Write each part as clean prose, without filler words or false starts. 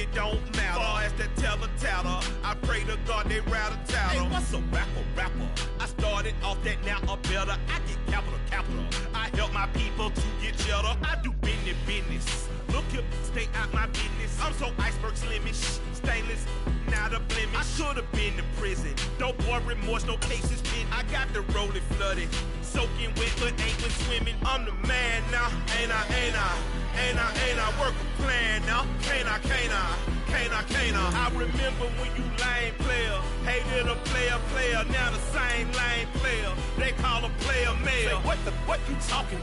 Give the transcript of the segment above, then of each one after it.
it don't matter. Far as that teller-tatter, I pray to God they rattle-tattle. Hey, what's a rapper? I started off that, now I'm better. I get capital. I help my people to get cheddar. I do business. Look here, stay out my business. I'm so iceberg slimish, stainless, not a blemish. I should've been to prison. No boy remorse, no cases pinned. I got the rolling flooded, soaking wet, but ain't been swimming. I'm the man now, ain't I? Work a plan now, can't I? I remember when you lame player, hated a player, now the same lame player. They call a player mayor. Say, what you talking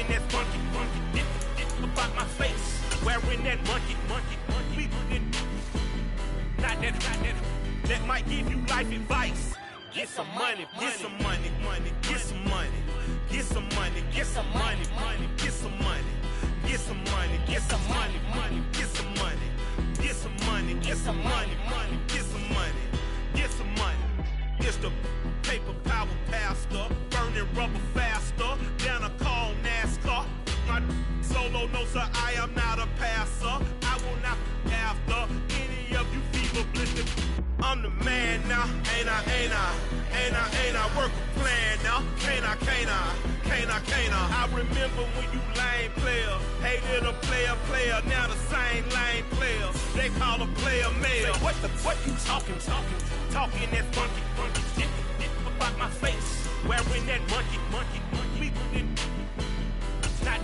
that funky, dip about my face, wearing that monkey, not that might give you life advice. Get some money, get some money, get some money, get some money, get some money, get some money, get some money, get some money, get some money, get some money, get some money, get some money, get some money. It's the paper power pastor, burning rubber faster, down a call NASCAR. My solo no sir, I am not a passer. I will not after any of you fever blistered. I'm the man now, ain't I? Work a plan now, can't I? I remember when you lame player, hated a player, now the same lame player. They call a player mayor. Say, what you talking that funky shit about my face, wearing that monkey, not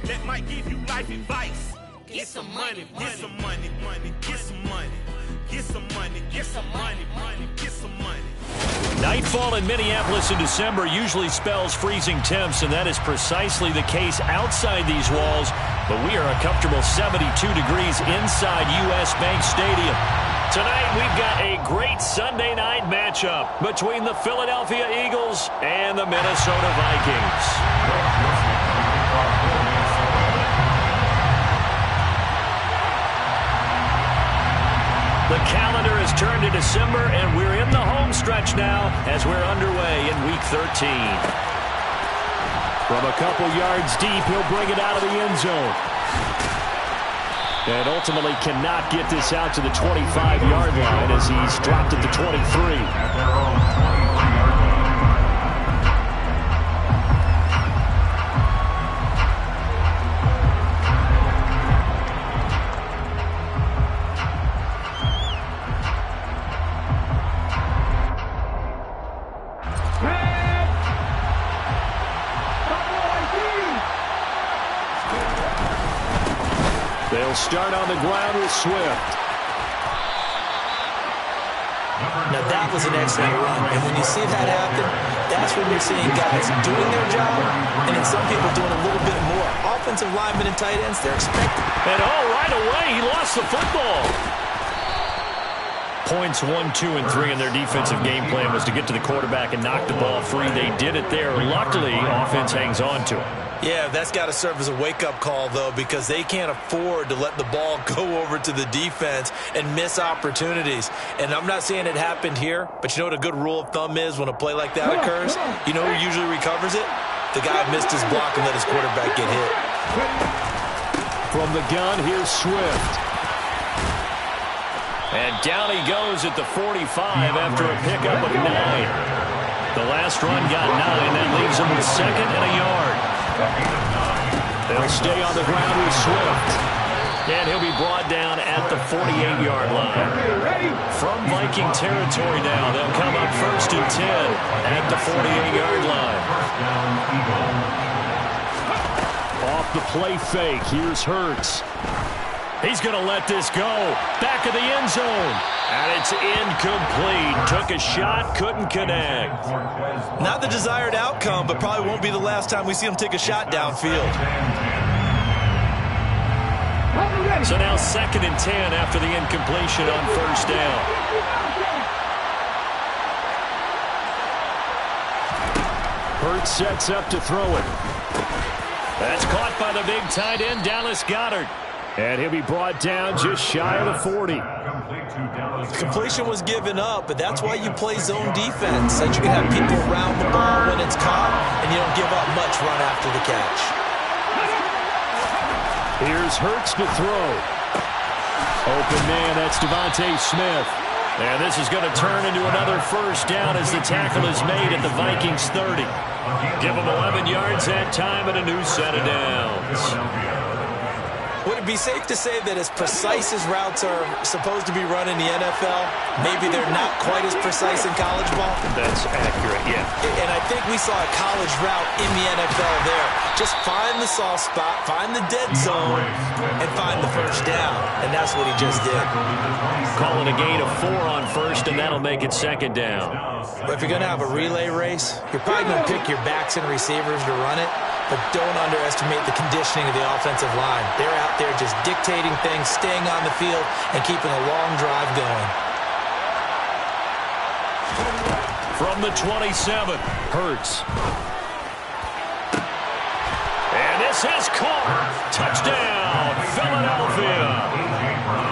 that might give you life advice. Get some money, get some money, get some money. Get some money, get some money, get some money. Nightfall in Minneapolis in December usually spells freezing temps, and that is precisely the case outside these walls. But we are a comfortable 72 degrees inside U.S. Bank Stadium. Tonight, we've got a great Sunday night matchup between the Philadelphia Eagles and the Minnesota Vikings. The calendar has turned to December, and we're in the home stretch now as we're underway in Week 13. From a couple yards deep, he'll bring it out of the end zone. And ultimately cannot get this out to the 25-yard line as he's dropped at the 23. They'll start on the ground with Swift. Now that was an excellent run, and when you see that happen, that's when you're seeing guys doing their job, and then some people doing a little bit more. Offensive linemen and tight ends, they're expected. And right away, he lost the football. Points 1, 2, and 3 in their defensive game plan was to get to the quarterback and knock the ball free. They did it there. Luckily, offense hangs on to it. Yeah, that's got to serve as a wake-up call, though, because they can't afford to let the ball go over to the defense and miss opportunities. And I'm not saying it happened here, but you know what a good rule of thumb is when a play like that occurs? You know who usually recovers it? The guy missed his block and let his quarterback get hit. From the gun, here's Swift. And down he goes at the 45 after a pickup of 9. The last run got 9. That leaves him with 2nd and a yard. They'll stay on the ground with Swift. And he'll be brought down at the 48-yard line. From Viking territory now, they'll come up 1st and 10 at the 48-yard line. Off the play fake, here's Hurts. He's going to let this go. Back of the end zone. And it's incomplete. Took a shot, couldn't connect. Not the desired outcome, but probably won't be the last time we see him take a shot downfield. So now 2nd and 10 after the incompletion on 1st down. Hurts sets up to throw it. That's caught by the big tight end, Dallas Goedert. And he'll be brought down just shy of the 40. Completion was given up, but that's why you play zone defense, so that you can have people around the ball when it's caught, and you don't give up much run after the catch. Here's Hurts to throw. Open man, that's Devontae Smith. And this is going to turn into another first down as the tackle is made at the Vikings 30. Give them 11 yards that time and a new set of downs. Would it be safe to say that as precise as routes are supposed to be run in the NFL, maybe they're not quite as precise in college ball? That's accurate, yeah. And I think we saw a college route in the NFL there. Just find the soft spot, find the dead zone, and find the first down. And that's what he just did. Call it a gain of 4 on first, and that'll make it second down. But if you're going to have a relay race, you're probably going to pick your backs and receivers to run it. But don't underestimate the conditioning of the offensive line. They're out there just dictating things, staying on the field, and keeping a long drive going. From the 27, Hurts. And this is caught. Touchdown, Philadelphia.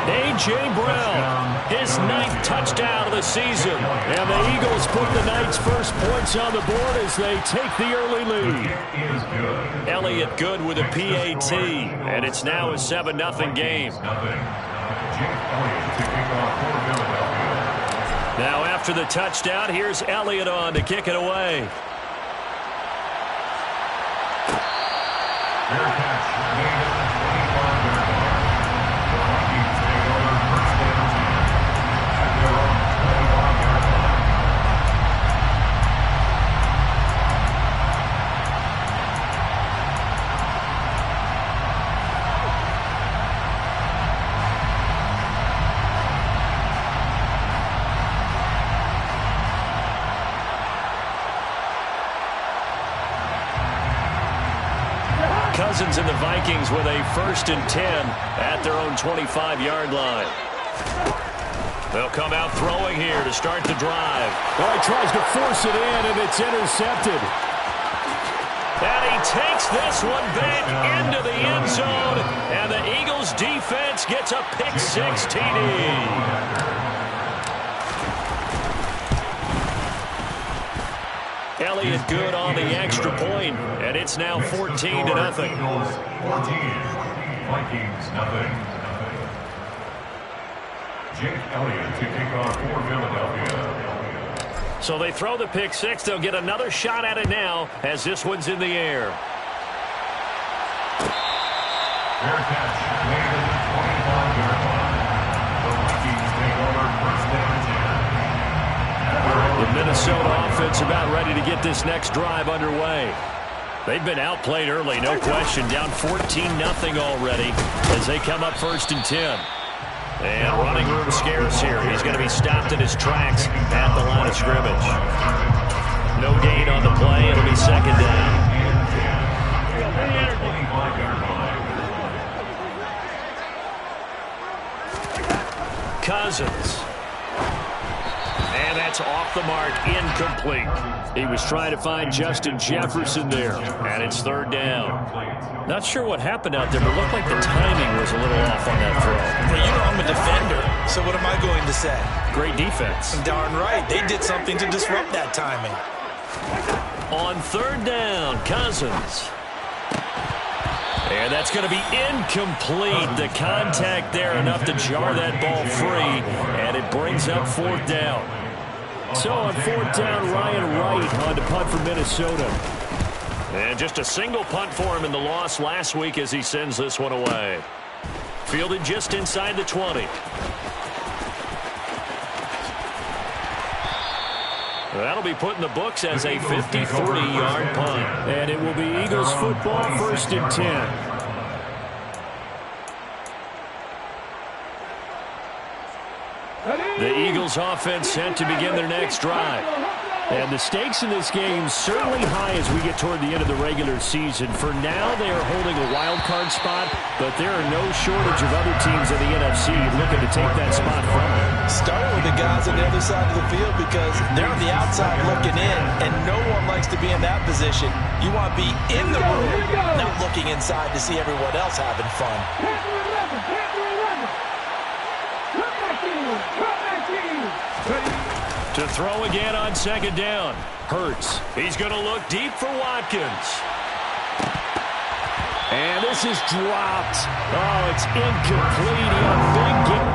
A.J. Brown, his 9th touchdown of the season. And the Eagles put the Knights' first points on the board as they take the early lead. Elliott good with a PAT, and it's now a 7-0 game. Now after the touchdown, here's Elliott on to kick it away. Cousins and the Vikings with a 1st and 10 at their own 25-yard line. They'll come out throwing here to start the drive. Well, he tries to force it in, and it's intercepted. And he takes this one back into the end zone, and the Eagles defense gets a pick-6 TD. Elliott good on the extra point, and it's now 14-0. Vikings, nothing. Jake Elliott to kick off for Philadelphia. So they throw the pick-6. They'll get another shot at it now as this one's in the air. Fair catch made at the 25-yard line. The Vikings take over 1st and 10. The Minnesota offense about ready to get this next drive underway. They've been outplayed early, no question. Down 14-0 already as they come up 1st and 10. And running room scarce here. He's going to be stopped in his tracks at the line of scrimmage. No gain on the play. It'll be 2nd down. Cousins. And that's off the mark, incomplete. He was trying to find Justin Jefferson there, and it's 3rd down. Not sure what happened out there, but it looked like the timing was a little off on that throw. Well, you know I'm a defender, so what am I going to say? Great defense. Darn right. They did something to disrupt that timing. On 3rd down, Cousins. And that's going to be incomplete. The contact there enough to jar that ball free, and it brings up 4th down. So on 4th down, Ryan Wright on to punt for Minnesota. And just a single punt for him in the loss last week as he sends this one away. Fielded just inside the 20. That'll be put in the books as a 53-yard punt. And it will be Eagles football, 1st and 10. The Eagles offense set to begin their next drive. And the stakes in this game certainly high as we get toward the end of the regular season. For now, they are holding a wild card spot, but there are no shortage of other teams in the NFC looking to take that spot from them. Starting with the guys on the other side of the field because they're on the outside looking in, and no one likes to be in that position. You want to be in the room, not looking inside to see everyone else having fun. To throw again on 2nd down. Hurts. He's going to look deep for Watkins. And this is dropped. Oh, it's incomplete. He had a big game.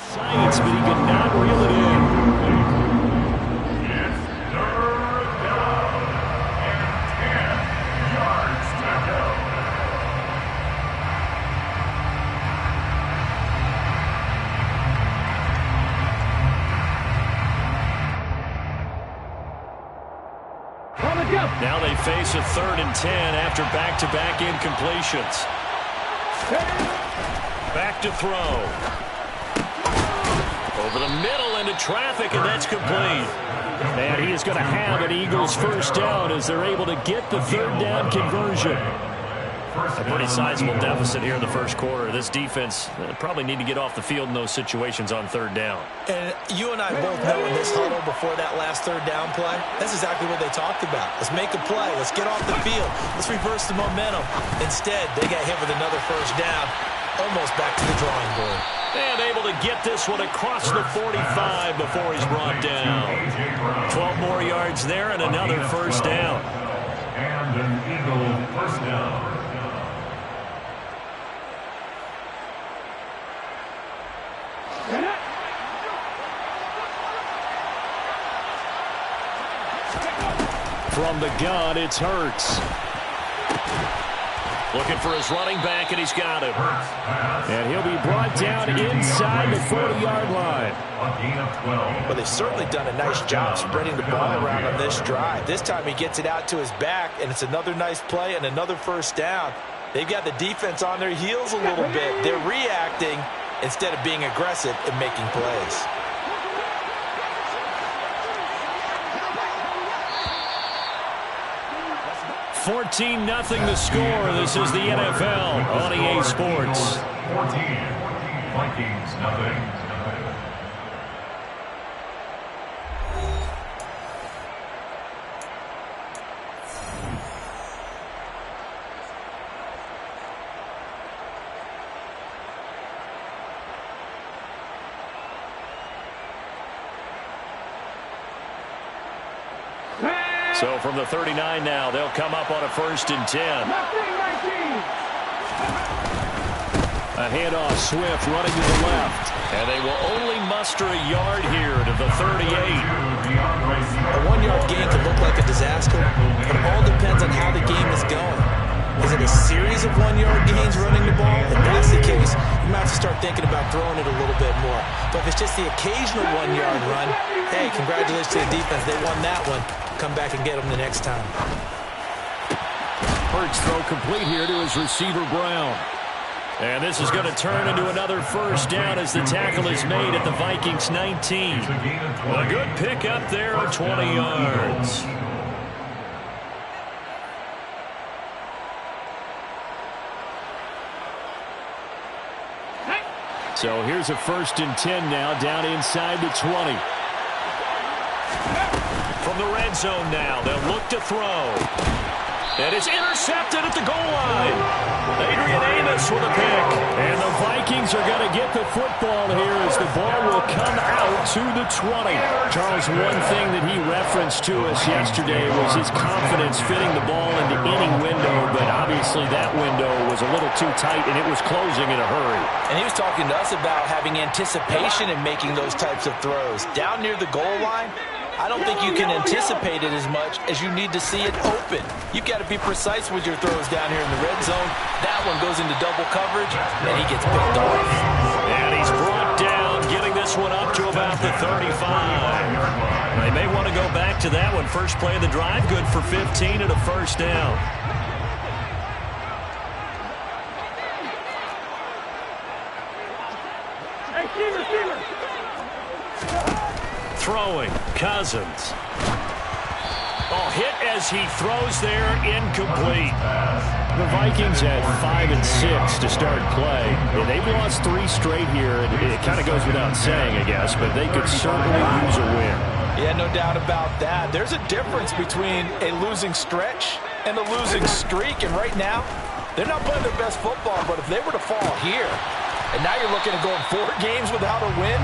Science, but he could not reel it in. It's third down and 10 yards to go. Now they face a 3rd and 10 after back-to-back incompletions. Back to throw. Over the middle into traffic, and that's complete. And he is going to have an Eagles first down as they're able to get the 3rd down conversion. A pretty sizable deficit here in the first quarter. This defense probably need to get off the field in those situations on 3rd down. And you and I both know in this huddle before that last 3rd down play, that's exactly what they talked about. Let's make a play. Let's get off the field. Let's reverse the momentum. Instead, they got hit with another first down, almost back to the drawing board. And able to get this one across the 45 before he's brought down. 12 more yards there and another first down. And an Eagle first down. From the gun, it's Hurts. Looking for his running back, and he's got him. And he'll be brought down inside the 40-yard line. A gain of 12. Well, they've certainly done a nice job spreading the ball around on this drive. This time he gets it out to his back, and it's another nice play and another first down. They've got the defense on their heels a little bit. They're reacting instead of being aggressive and making plays. 14-0 the score. This is the NFL on EA Sports. 14. Vikings, nothing. So from the 39 now, they'll come up on a 1st and 10. A handoff, Swift running to the left. And they will only muster a yard here to the 38. A 1-yard gain could look like a disaster. It all depends on how the game is going. Is it a series of 1-yard gains running the ball? If that's the case, you might have to start thinking about throwing it a little bit more. But if it's just the occasional 1-yard run, hey, congratulations to the defense. They won that one. Come back and get them the next time. Hurts throw complete here to his receiver, Brown. And this is going to turn into another first down as the tackle is made at the Vikings 19. A good pick up there of 20 yards. So here's a 1st and 10 now, down inside the 20. From the red zone now, they'll look to throw. And it's intercepted at the goal line. Adrian Amos with a pick. And the Vikings are going to get the football here as the ball will come out to the 20. Charles, one thing that he referenced to us yesterday was his confidence fitting the ball in the inning window, but obviously that window was a little too tight, and it was closing in a hurry. And he was talking to us about having anticipation in making those types of throws. Down near the goal line, I don't think you can anticipate it as much as you need to see it open. You've got to be precise with your throws down here in the red zone. That one goes into double coverage, and he gets picked off. And he's brought down, getting this one up to about the 35. They may want to go back to that one. First play of the drive, good for 15 and a first down. Throwing, Cousins. Oh, hit as he throws there, incomplete. The Vikings had 5 and 6 to start play. They've lost 3 straight here, and it kind of goes without saying, I guess, but they could certainly use a win. Yeah, no doubt about that. There's a difference between a losing stretch and a losing streak, and right now, they're not playing their best football, but if they were to fall here, And now you're looking at going 4 games without a win.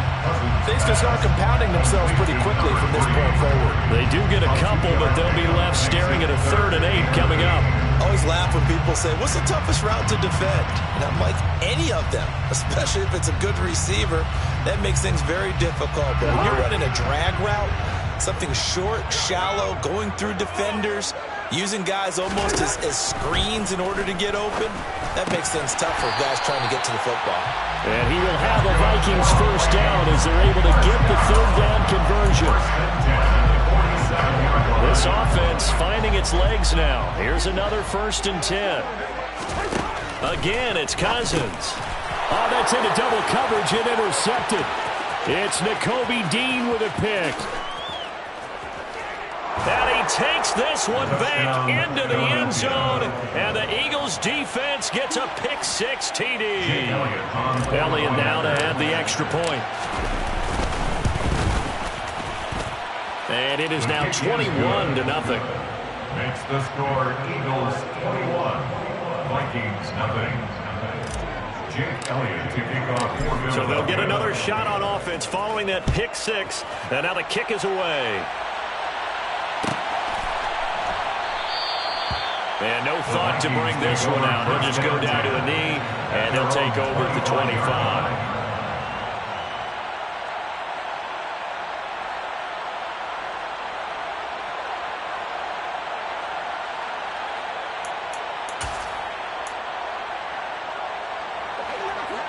Things can start compounding themselves pretty quickly from this point forward. They do get a couple, but they'll be left staring at a 3rd and 8 coming up. I always laugh when people say, what's the toughest route to defend? And I'm like, any of them, especially if it's a good receiver. That makes things very difficult. But when you're running a drag route, something short, shallow, going through defenders, using guys almost as screens in order to get open, that makes things tough for guys trying to get to the football. And he will have a Vikings first down as they're able to get the 3rd down conversion. This offense finding its legs now. Here's another 1st and 10. Again, it's Cousins. Oh, that's into double coverage and intercepted. It's Nakobe Dean with a pick. And he takes this one back into the end zone, and the Eagles defense gets a pick-6 TD. Elliott now to have the extra point. And it is now 21-0. Makes the score Eagles 21, Vikings nothing. Jake Elliott to kick off. So they'll get another shot on offense following that pick-6, and now the kick is away. And no thought to bring this one out. He'll just go down to a knee, and they'll take over at the 25.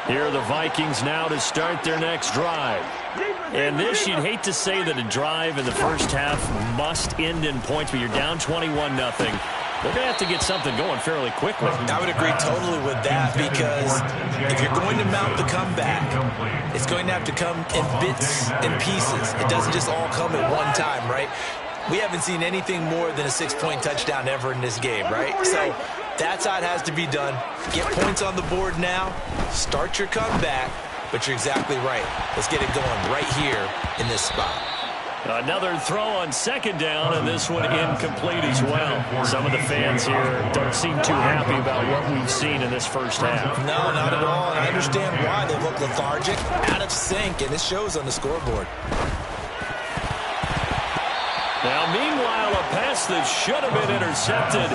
Here are the Vikings now to start their next drive. And this, you'd hate to say that a drive in the first half must end in points, but you're down 21-0. They're going to have to get something going fairly quickly. I would agree totally with that, because if you're going to mount the comeback, it's going to have to come in bits and pieces. It doesn't just all come at one time, right? We haven't seen anything more than a 6-point touchdown ever in this game, right? So that's how it has to be done. Get points on the board now, start your comeback, but you're exactly right. Let's get it going right here in this spot. Another throw on 2nd down, and this one incomplete as well. Some of the fans here don't seem too happy about what we've seen in this first half. No, not at all, and I understand why. They look lethargic, out of sync, and it shows on the scoreboard. Now, meanwhile, a pass that should have been intercepted,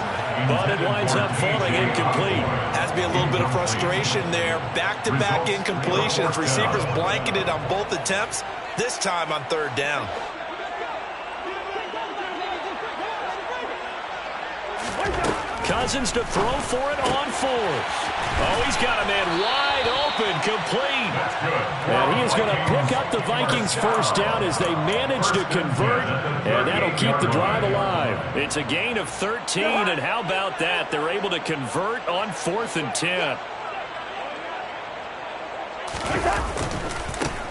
but it winds up falling incomplete. Has to be a little bit of frustration there. Back-to-back incompletions. Receivers blanketed on both attempts, this time on 3rd down. Cousins to throw for it on 4th. Oh, he's got a man wide open, complete. And he is going to pick up the Vikings first down as they manage to convert, and that'll keep the drive alive. It's a gain of 13, and how about that? They're able to convert on 4th and 10.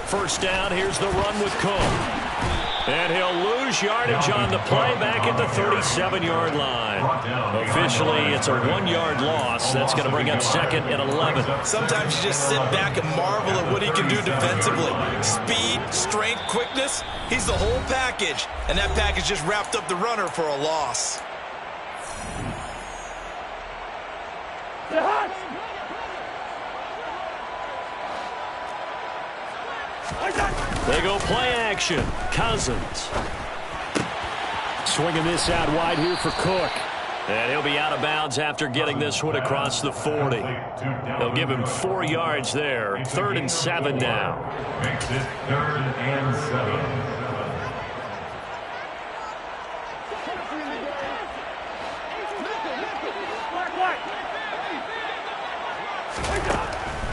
First down, here's the run with Cook. And he'll lose yardage on the play back at the 37-yard line. Officially, it's a 1-yard loss. That's going to bring up 2nd and 11. Sometimes you just sit back and marvel at what he can do defensively. Speed, strength, quickness, he's the whole package. And that package just wrapped up the runner for a loss. They go play action. Cousins. Swinging this out wide here for Cook. And he'll be out of bounds after getting this one across the 40. They'll give him 4 yards there. 3rd and 7 now. Makes it 3rd and 7.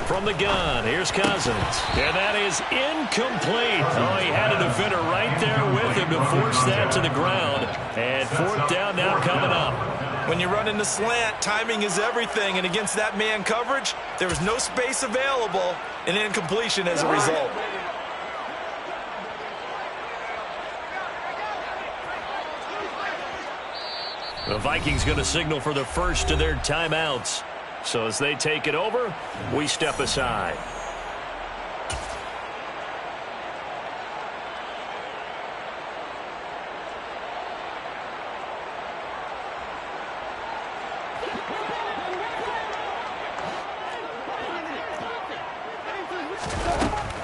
From the gun, here's Cousins. And that is incomplete. Oh, he had a defender right there with him to force that to the ground. And 4th down now coming up. When you run in the slant, timing is everything. And against that man coverage, there was no space available. An incompletion as a result. The Vikings going to signal for the first of their timeouts. So as they take it over, we step aside.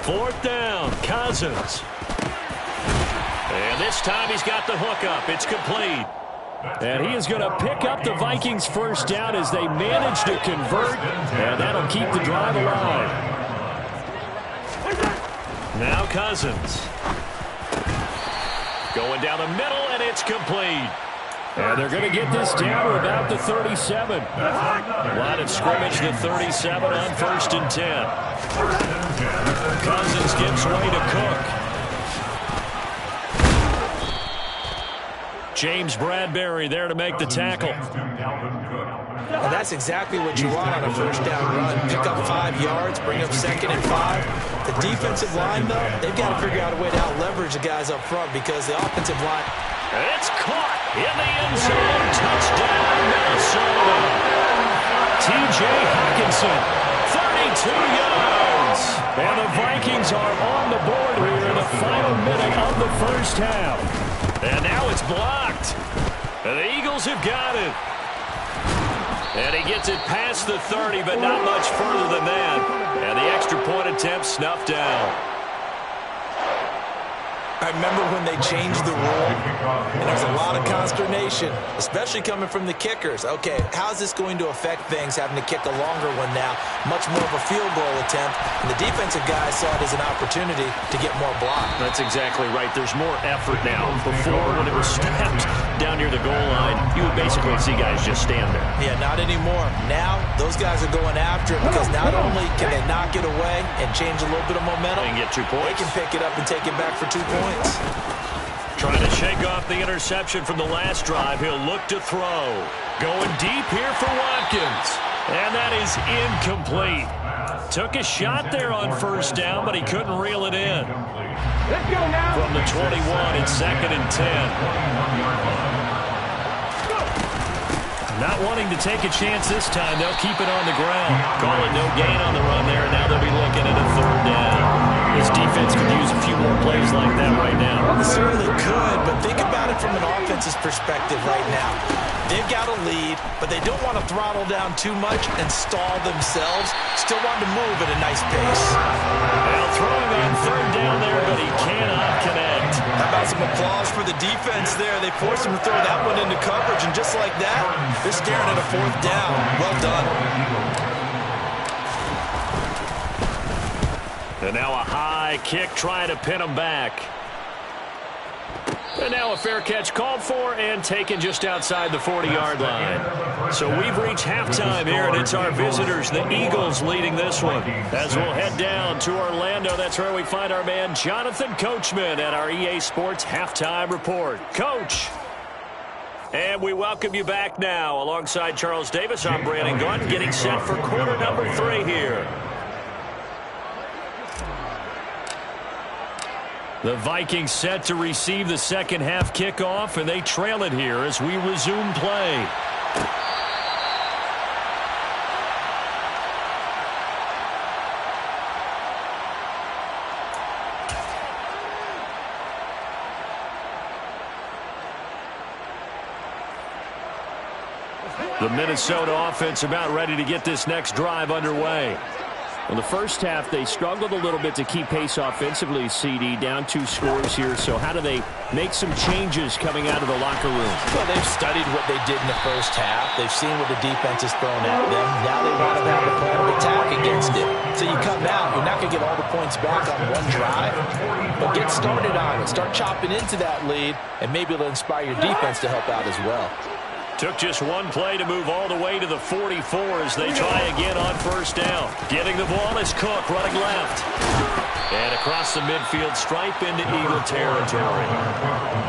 4th down, Cousins. And this time he's got the hook up. It's complete. And he is going to pick up the Vikings' first down as they manage to convert, and that'll keep the drive alive. Now Cousins. Going down the middle, and it's complete. And they're going to get this down to about the 37. Line of scrimmage, the 37 on 1st and 10. Cousins gives way to Cook. James Bradbury there to make the tackle. And that's exactly what you want on a first down run. Pick up 5 yards, bring up 2nd and 5. The defensive line, though, they've got to figure out a way to out-leverage the guys up front because the offensive line... It's caught in the end zone. Touchdown, Minnesota. T.J. Hawkinson, 32 yards. And the Vikings are on the board here in the final minute of the first half. And now it's blocked. And the Eagles have got it. And he gets it past the 30, but not much further than that. And the extra point attempt snuffed down. I remember when they changed the rule, and there was a lot of consternation, especially coming from the kickers. Okay, how's this going to affect things, having to kick a longer one now, much more of a field goal attempt, and the defensive guys saw it as an opportunity to get more block. That's exactly right. There's more effort now. Before, when it was snapped down near the goal line, you would basically see guys just stand there. Yeah, not anymore. Now, those guys are going after it because not only can they knock it away and change a little bit of momentum, They can get 2 points. they can pick it up and take it back for 2 points. Trying to shake off the interception from the last drive. He'll look to throw. Going deep here for Watkins. And that is incomplete. Took a shot there on first down, but he couldn't reel it in. Let's go now. From the 21, it's 2nd and 10. Not wanting to take a chance this time. They'll keep it on the ground. Call it no gain on the run there, and now they'll be looking at a 3rd down. This defense could use a few more plays like that right now. It certainly could, but think about it from an offense's perspective right now. They've got a lead, but they don't want to throttle down too much and stall themselves. Still want to move at a nice pace. Well, throwing on 3rd down there, but he cannot connect. How about some applause for the defense there? They forced him to throw that one into coverage, and just like that, they're staring at a 4th down. Well done. And now a high kick trying to pin him back. And now a fair catch called for and taken just outside the 40-yard line. So we've reached halftime here, and it's our visitors, the Eagles, leading this one. As we'll head down to Orlando, that's where we find our man Jonathan Coachman at our EA Sports Halftime Report. Coach. And we welcome you back now. Alongside Charles Davis, I'm Brandon Gunn, getting set for quarter number 3 here. The Vikings set to receive the second half kickoff, and they trail it here as we resume play. The Minnesota offense about ready to get this next drive underway. In the first half, they struggled a little bit to keep pace offensively, CD, down 2 scores here. So how do they make some changes coming out of the locker room? Well, they've studied what they did in the first half. They've seen what the defense has thrown at them. Now they want to have a plan of attack against it. So you come out, you're not going to get all the points back on one drive, but get started on it. Start chopping into that lead, and maybe it'll inspire your defense to help out as well. Took just one play to move all the way to the 44 as they try again on first down. Getting the ball is Cook running left. And across the midfield stripe into Eagle territory.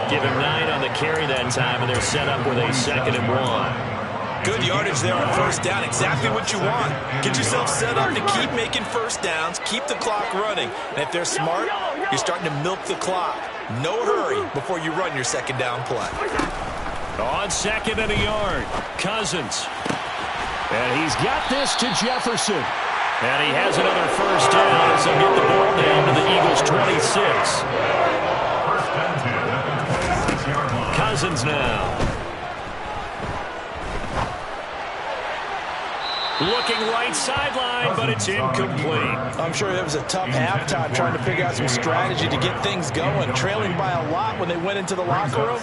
Give him 9 on the carry that time, and they're set up with a 2nd and 1. Good yardage there on first down. Exactly what you want. Get yourself set up to keep making first downs, keep the clock running. And if they're smart, you're starting to milk the clock. No hurry before you run your second down play. On 2nd and a yard, Cousins. And he's got this to Jefferson. And he has another first down as they'll get the ball down to the Eagles' 26. Cousins now. Looking right sideline, but it's incomplete. I'm sure it was a tough halftime trying to figure out some strategy to get things going. Trailing by a lot when they went into the locker room.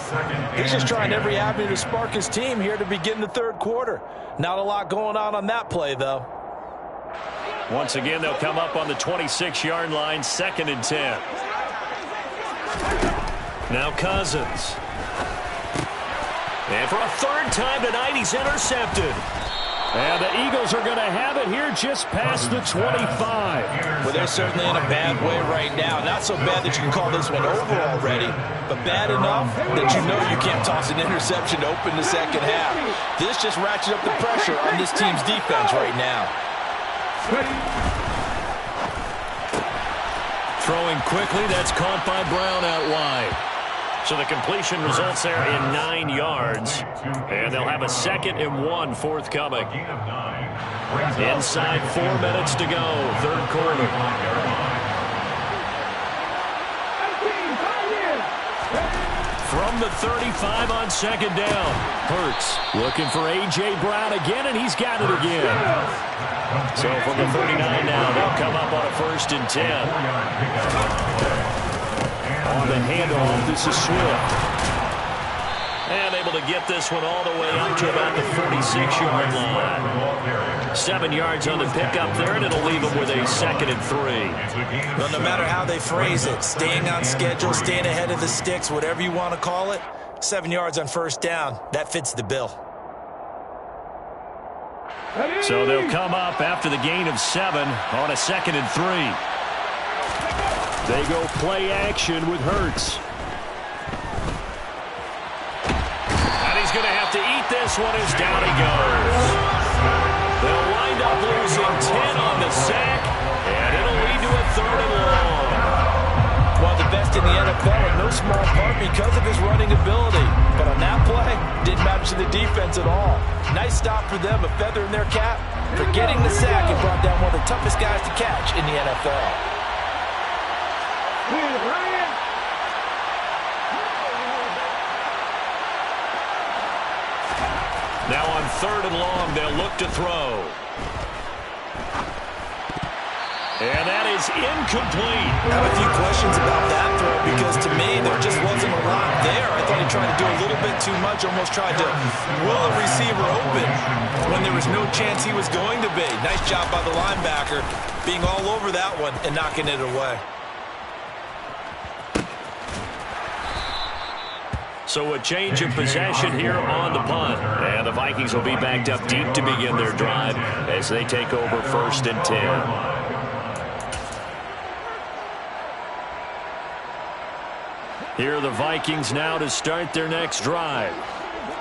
He's just trying every avenue to spark his team here to begin the third quarter. Not a lot going on that play, though. Once again, they'll come up on the 26-yard line, 2nd and 10. Now Cousins. And for a third time tonight, he's intercepted. And the Eagles are going to have it here just past the 25. Well, they're certainly in a bad way right now. Not so bad that you can call this one over already, but bad enough that you know you can't toss an interception to open the second half. This just ratchets up the pressure on this team's defense right now. Throwing quickly, that's caught by Brown out wide. So the completion results there in 9 yards. And they'll have a 2nd and 1 forthcoming. Inside 4 minutes to go, third quarter. From the 35 on 2nd down. Hurts looking for A.J. Brown again, and he's got it again. So from the 39 now, they'll come up on a 1st and 10. On the handoff, this is Swift. And able to get this one all the way up to about the 46-yard line. 7 yards on the pickup there, and it'll leave them with a 2nd and 3. Well, no matter how they phrase it, staying on schedule, staying ahead of the sticks, whatever you want to call it, 7 yards on 1st down, that fits the bill. So they'll come up after the gain of 7 on a 2nd and 3. They go play action with Hurts. And he's going to have to eat this one as down he goes. They'll wind up losing 10 on the sack, and it'll lead to a 3rd and long. One of the best in the NFL in no small part because of his running ability. But on that play, didn't matter to the defense at all. Nice stop for them, a feather in their cap for getting the sack and brought down one of the toughest guys to catch in the NFL. Now on 3rd and long, they'll look to throw. And that is incomplete. I have a few questions about that throw because to me, there just wasn't a lot there. I thought he tried to do a little bit too much, almost tried to will a receiver open when there was no chance he was going to be. Nice job by the linebacker being all over that one and knocking it away. So a change of possession here on the punt. And the Vikings will be backed up deep to begin their drive as they take over 1st and 10. Here are the Vikings now to start their next drive.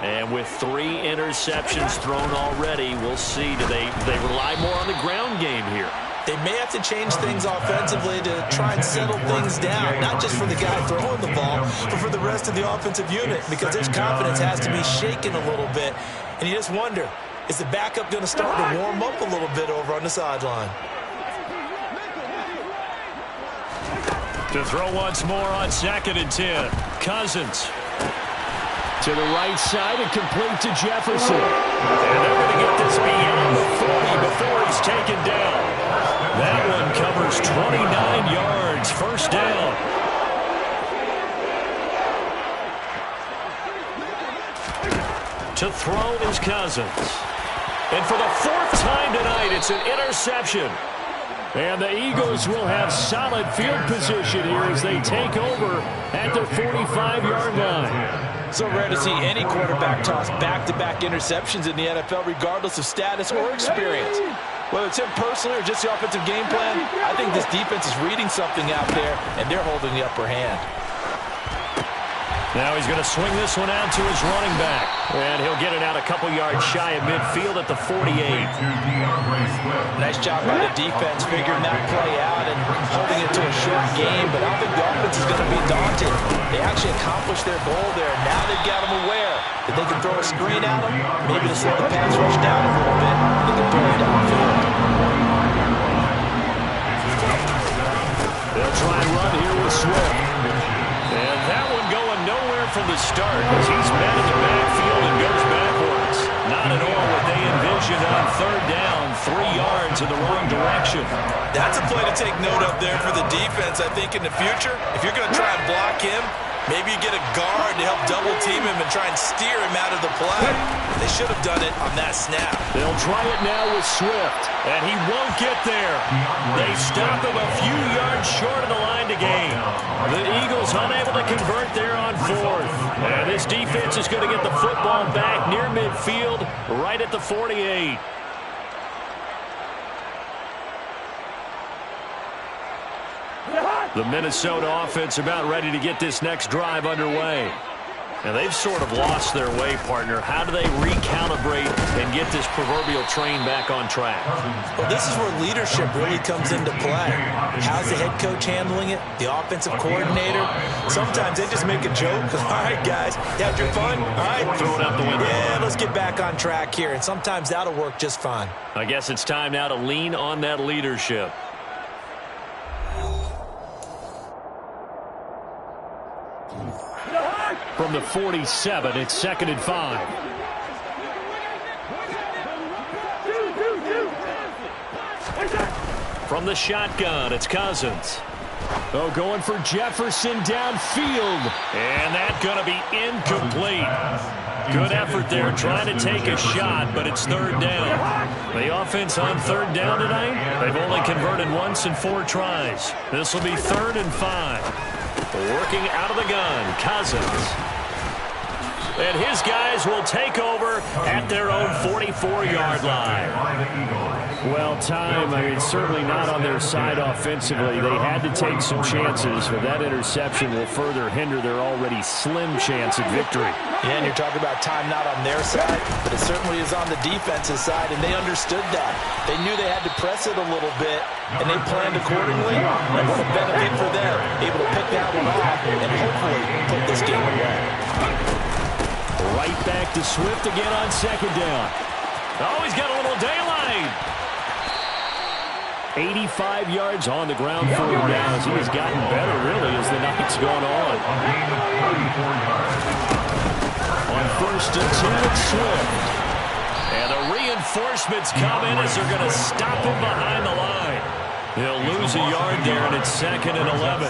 And with 3 interceptions thrown already, we'll see. Do they rely more on the ground game here? They may have to change things offensively to try and settle things down, not just for the guy throwing the ball, but for the rest of the offensive unit, because their confidence has to be shaken a little bit. And you just wonder, is the backup going to start to warm up a little bit over on the sideline? To throw once more on 2nd and 10. Cousins. To the right side and complete to Jefferson. And they're going to get this beyond the 40 before he's taken down. That one covers 29 yards. 1st down. To throw is Cousins. And for the 4th time tonight, it's an interception. And the Eagles will have solid field position here as they take over at their 45-yard line. So rare to see any quarterback toss back-to-back interceptions in the NFL, regardless of status or experience. Whether it's him personally or just the offensive game plan, I think this defense is reading something out there, and they're holding the upper hand. Now he's going to swing this one out to his running back. And he'll get it out a couple yards shy of midfield at the 48. Nice job by the defense figuring that play out and holding it to a short game. But I don't think the offense is going to be daunted. They actually accomplished their goal there. Now they've got them aware that they can throw a screen at them, maybe to slow the pass rush down a little bit. They can throw it downfield. They'll try and run here with Swift. And that one going nowhere from the start as he's met in the backfield and goes backwards. Not at all what they envisioned on 3rd down. a play to take note of there for the defense. I think in the future, if you're going to try and block him, maybe you get a guard to help double team him and try and steer him out of the play. They should have done it on that snap. They'll try it now with Swift, and he won't get there. They stop him a few yards short of the line to gain. The Eagles unable to convert there on fourth. And this defense is going to get the football back near midfield, right at the 48. The Minnesota offense about ready to get this next drive underway. And they've sort of lost their way, partner. How do they recalibrate and get this proverbial train back on track? Well, this is where leadership really comes into play. How's the head coach handling it? The offensive coordinator? Sometimes they just make a joke. All right, guys, you had your fun? All right. Throw it out the window. Yeah, let's get back on track here. And sometimes that'll work just fine. I guess it's time now to lean on that leadership. From the 47, it's 2nd and 5. From the shotgun, it's Cousins. Oh, going for Jefferson downfield. And that's going to be incomplete. Good effort there, trying to take a shot, but it's 3rd down. The offense on 3rd down tonight, they've only converted once in 4 tries. This will be 3rd and 5. Working out of the gun, Cousins. And his guys will take over at their own 44-yard line. Well, time, certainly not on their side offensively. They had to take some chances, but that interception will further hinder their already slim chance at victory. Yeah, and you're talking about time not on their side, but it certainly is on the defensive side, and they understood that. They knew they had to press it a little bit, and they planned accordingly. And what a benefit for them, able to pick that one off and hopefully put this game away. Right back to Swift again on 2nd down. Oh, he's got a little daylight. 85 yards on the ground for him now as he has gotten better, really, as the night's gone on. On 1st and 10, Swift. And the reinforcements come in as they're going to stop him behind the line. He'll lose a yard there, and it's 2nd and 11.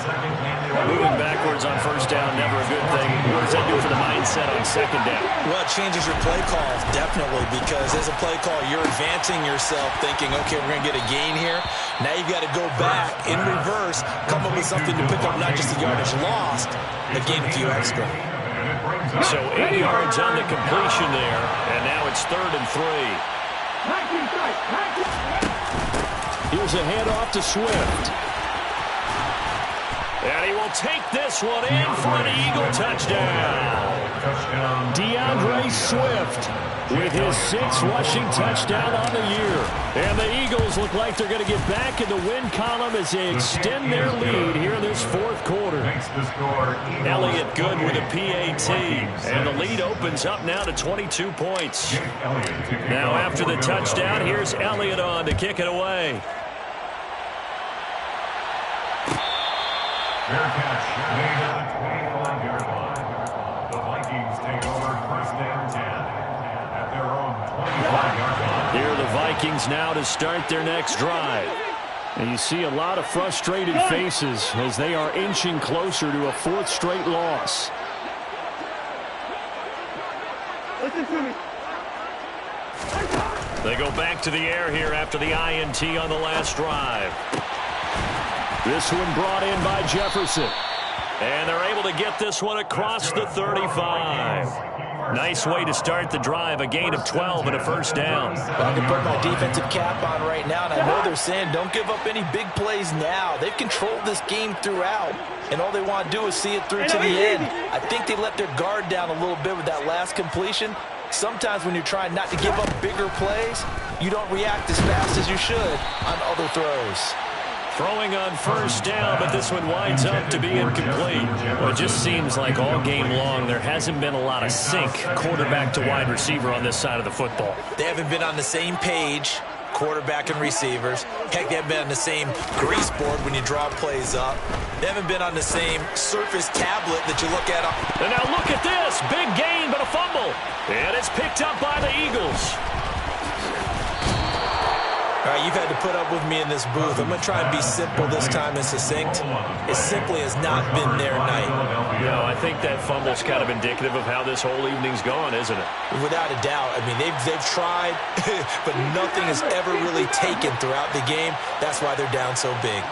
Moving backwards on 1st down, never a good thing. What does that do for the mindset on 2nd down? Well, it changes your play call, definitely, because as a play call, you're advancing yourself thinking, okay, we're going to get a gain here. Now you've got to go back in reverse, come up with something to pick up not just the yardage lost, but gain a few extra. So 8 yards on the completion there, and now it's 3rd and 3. Here's a handoff to Swift. And he will take this one in for an Eagle touchdown. DeAndre Swift with his 6th rushing touchdown on the year. And the Eagles look like they're going to get back in the win column as they extend their lead here in this 4th quarter. Elliott good with a PAT. And the lead opens up now to 22 points. Now after the touchdown, here's Elliott on to kick it away. Fair catch made at the 25-yard line. The Vikings take over 1st and 10 at their own 25-yard line. Here are the Vikings now to start their next drive. And you see a lot of frustrated faces as they are inching closer to a 4th straight loss. Listen to me. They go back to the air here after the INT on the last drive. This one brought in by Jefferson. And they're able to get this one across the 35. Nice way to start the drive, a gain of 12 and a 1st down. Well, I can put my defensive cap on right now, and I know they're saying don't give up any big plays now. They've controlled this game throughout, and all they want to do is see it through to the end. I think they let their guard down a little bit with that last completion. Sometimes when you're trying not to give up bigger plays, you don't react as fast as you should on other throws. Throwing on 1st down, but this one winds up to be incomplete. Well, it just seems like all game long there hasn't been a lot of sync quarterback to wide receiver on this side of the football. They haven't been on the same page, quarterback and receivers. Heck, they haven't been on the same grease board when you draw plays up. They haven't been on the same Surface tablet that you look at. And now look at this. Big gain, but a fumble. And it's picked up by the Eagles. All right, right, you've had to put up with me in this booth. I'm going to try and be simple this time and succinct. It simply has not been their night. I think that fumble's kind of indicative of how this whole evening's gone, isn't it? Without a doubt. I mean, they've tried, but nothing has ever really taken throughout the game. That's why they're down so big.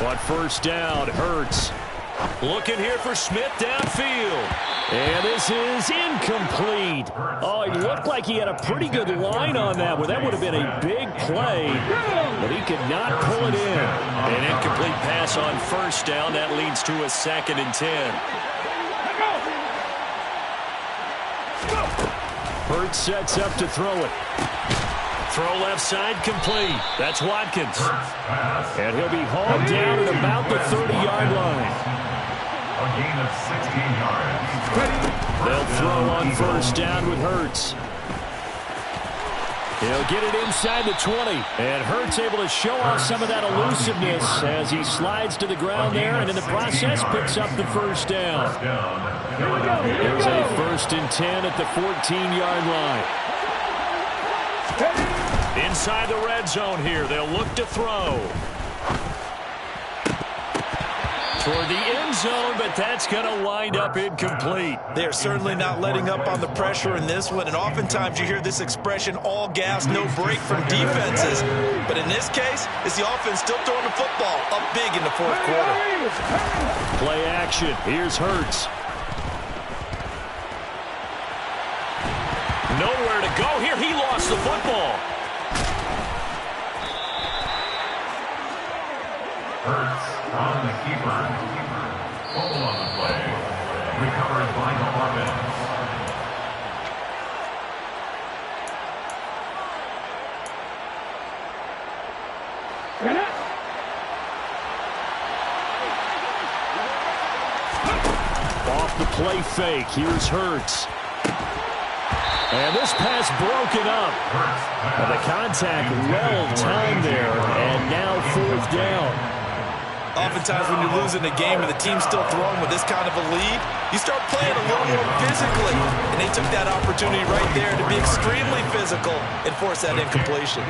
On first down, Hurts. Looking here for Smith downfield. And this is incomplete. Oh, it looked like he had a pretty good line on that one. That would have been a big play, but he could not pull it in. An incomplete pass on first down. That leads to a 2nd and 10. Hurts sets up to throw it. Throw left side complete. That's Watkins. And he'll be hauled down at about the 30-yard line. A gain of 16 yards. They'll throw on first down with Hurts. He'll get it inside the 20. And Hurts able to show off some of that elusiveness as he slides to the ground there and in the process picks up the first down. There's a 1st and 10 at the 14-yard line. Inside the red zone here. They'll look to throw. Toward the end zone, but that's going to wind up incomplete. They're certainly not letting up on the pressure in this one, and oftentimes you hear this expression, all gas, no break from defenses. But in this case, it's the offense still throwing the football up big in the 4th quarter. Play action. Here's Hurts. Nowhere to go here. He lost the football. Hurts on the keeper. Hold on the play. Recovered by the offense. Off the play fake. Here's Hurts. And this pass broken up. And the contact well timed there. And now 4th down. Oftentimes when you're losing a game and the team's still throwing with this kind of a lead, you start playing a little more physically. And they took that opportunity right there to be extremely physical and force that incompletion.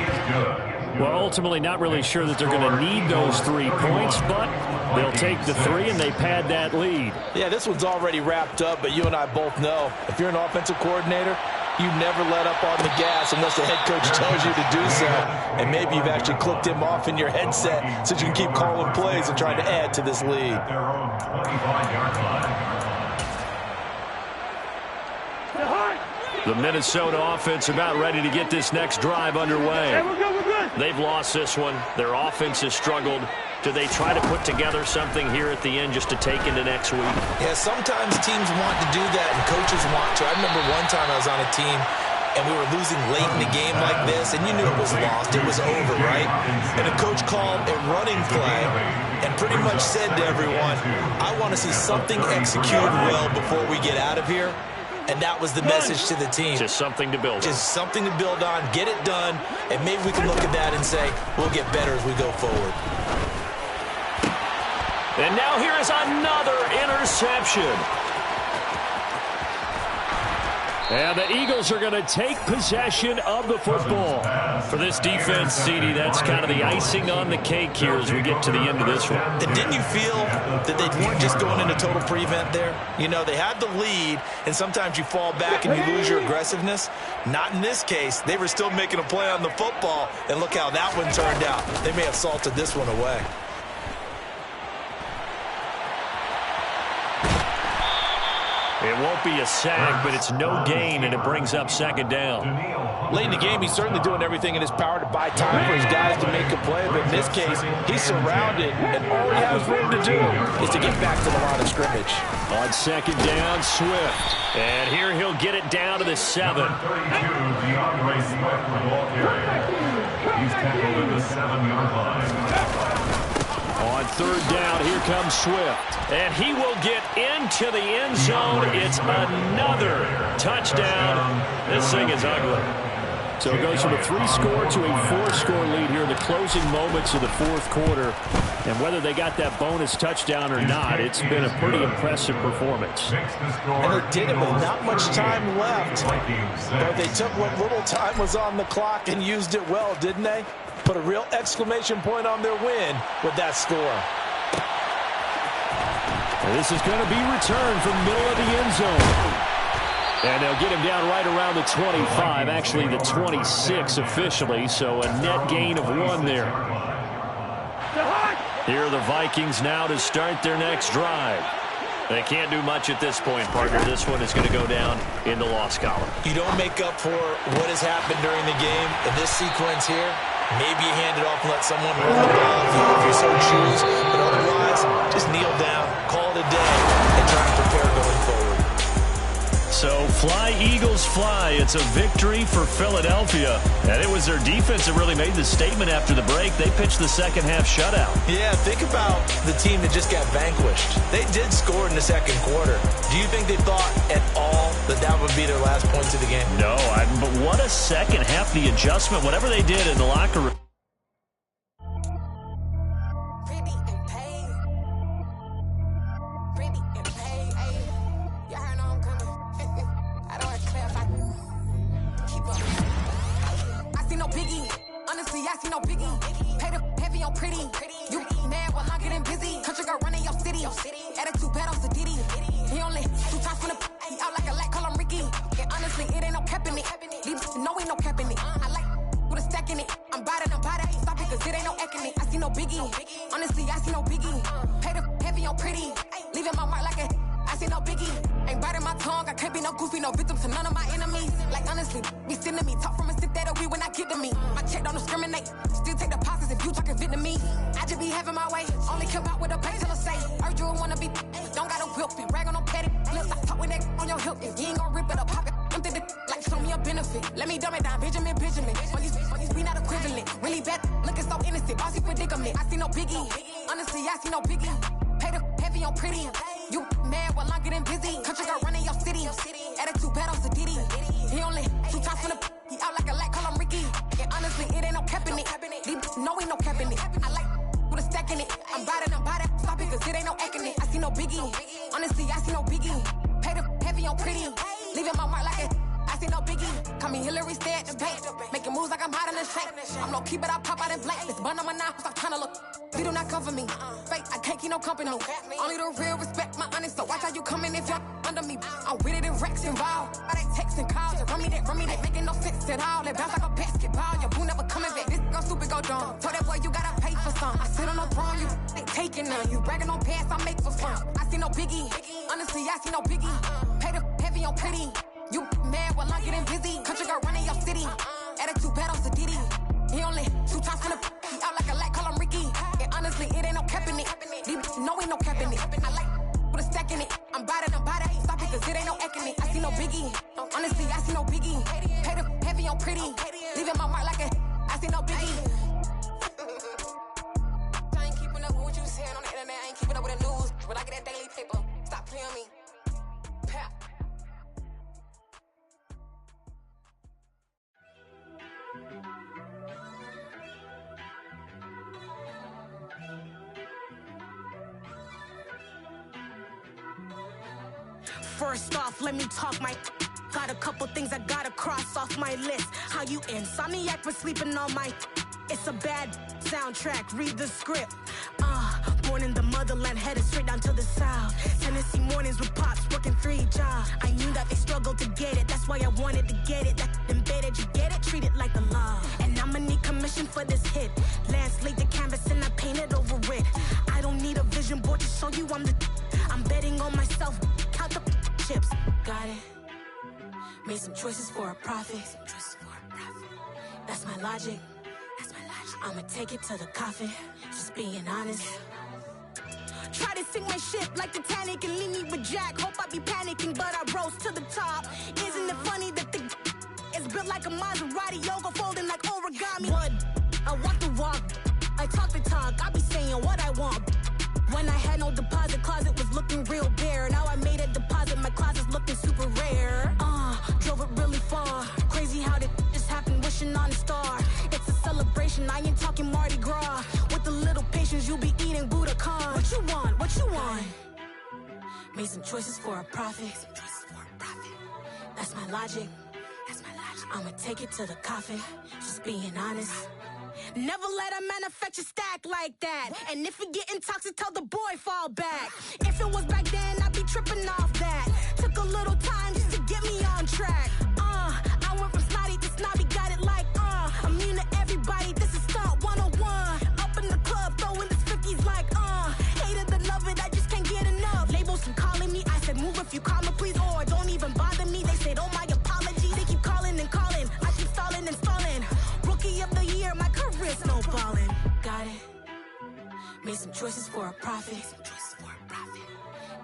Well, ultimately not really sure that they're going to need those 3 points, but they'll take the 3 and they pad that lead. Yeah, this one's already wrapped up, but you and I both know if you're an offensive coordinator, you never let up on the gas unless the head coach tells you to do so. And maybe you've actually clicked him off in your headset so you can keep calling plays and trying to add to this lead. The Minnesota offense about ready to get this next drive underway. Hey, we're good. They've lost this one. Their offense has struggled. Do they try to put together something here at the end just to take into next week? Yeah, sometimes teams want to do that and coaches want to. I remember one time I was on a team and we were losing late in the game like this, and you knew it was lost. It was over, right? And the coach called a running play and pretty much said to everyone, I want to see something executed well before we get out of here. And that was the message to the team. Just something to build on. Just something to build on, get it done, and maybe we can look at that and say, we'll get better as we go forward. And now here is another interception. And the Eagles are going to take possession of the football. For this defense, CD, that's kind of the icing on the cake here as we get to the end of this one. And didn't you feel that they weren't just going into total prevent there? You know, they had the lead, and sometimes you fall back and you lose your aggressiveness. Not in this case. They were still making a play on the football, and look how that one turned out. They may have salted this one away. It won't be a sack, but it's no gain, and it brings up 2nd down. Late in the game, he's certainly doing everything in his power to buy time for his guys to make a play, but in this case, he's surrounded, and all he has room to do is to get back to the line of scrimmage. On 2nd down, Swift. And here he'll get it down to the 7. DeAndre Swift for the ball carrier. He's tackled at the 7-yard line. On 3rd down, here comes Swift. And he will get into the end zone. It's another touchdown. This thing is ugly. So it goes from a 3-score to a 4-score lead here in the closing moments of the fourth quarter. And whether they got that bonus touchdown or not, it's been a pretty impressive performance. And they did it with not much time left. But they took what little time was on the clock and used it well, didn't they? Put a real exclamation point on their win with that score. And this is going to be returned from middle of the end zone. And they'll get him down right around the 25, actually the 26 officially, so a net gain of 1 there. Here are the Vikings now to start their next drive. They can't do much at this point, partner. This one is going to go down in the loss column. You don't make up for what has happened during the game. In this sequence here, maybe you hand it off and let someone run the ball if you so choose. But otherwise, just kneel down, call it a day, and try and prepare going forward. So fly, Eagles, fly. It's a victory for Philadelphia. And it was their defense that really made the statement after the break. They pitched the second half shutout. Yeah, think about the team that just got vanquished. They did score in the second quarter. Do you think they thought at all that that would be their last points of the game? No, but what a second half, the adjustment, whatever they did in the locker room. Only the real respect my honest, so watch how you coming if you're under me. I'm with it in Rex involved. All they texting calls, run me that making no sense at all. They bounce like a basketball, your boo never coming back. This go stupid, go dumb. Told that boy you gotta pay for some. I sit on no throne, you they taking none. You bragging on past, I make for fun. I see no biggie, honestly I see no biggie. Pay the heavy on pretty. You mad while I'm getting busy. Country girl running your city. Attitude bad on Sadiddy. He only 2 times from the he out like a light, call him Ricky. And honestly, it ain't no cap in it. No, ain't no cap in it. I like put a stack in it. I'm about it. Stop it, cause it ain't no acting it. I see no biggie. Honestly, I see no biggie. Pay the heavy on pretty. Leaving my mark like a I see no biggie. I ain't keeping up with what you saying on the internet. I ain't keeping up with the news. But I get that daily paper. Stop playing me. Pap. First off, let me talk my got a couple things I gotta cross off my list. How you insomniac for sleeping on my it's a bad soundtrack, read the script. Born in the motherland, headed straight down to the south. Tennessee mornings with pops, working 3 jobs. I knew that they struggled to get it, that's why I wanted to get it. That embedded, you get it, treat it like the law. And I'ma need commission for this hit. Lance laid the canvas and I painted over it. I don't need a vision board to show you I'm betting on myself, count the chips. Got it. Made some choices for a profit. That's my logic. I'ma take it to the coffin. Just being honest. Try to sink my ship like Titanic and leave me with Jack. Hope I be panicking, but I rose to the top. Isn't it funny that the is built like a Maserati, yoga folding like origami? What? I walk the walk. I talk the talk. I be saying what I want. When I had no deposit, closet was looking real bare. Now I made a deposit, my closet's looking super rare. Drove it really far. Crazy how did this happen? Wish choices for a profit. That's my logic. I'ma take it to the coffin. Just being honest. Never let a manufacture stack like that. And if it getting toxic, tell the boy fall back. If it was back then, I'd be tripping off that. Took a little time just to get me on track. I went from snotty to snobby, got it like immune to everybody, this is stunt 101. Up in the club, throwing this 50s like hate it, love it, I just can't get enough. Labels keep calling me, I said move if you call me please, or don't even bother me. They said oh my apology, they keep calling and calling. I keep stalling and stalling. Rookie of the year, my career snowballing. Got it. Made some choices for a profit.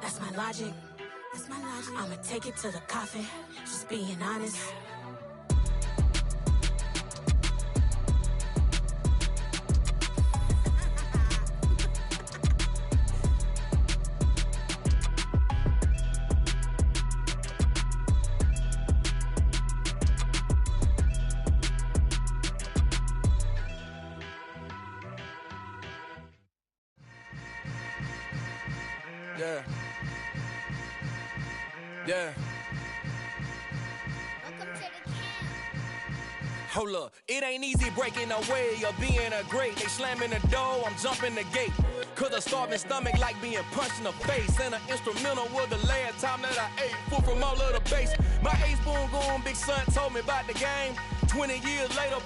That's my logic. I'ma take it to the coffin. Just being honest. Yeah. Hold up, it ain't easy breaking away or being a great. They slamming the door, I'm jumping the gate. Cause a starving stomach like being punched in the face. And an instrumental was the last time that I ate food from all of the bass. My ace boom going, big son told me about the game. 20 years later,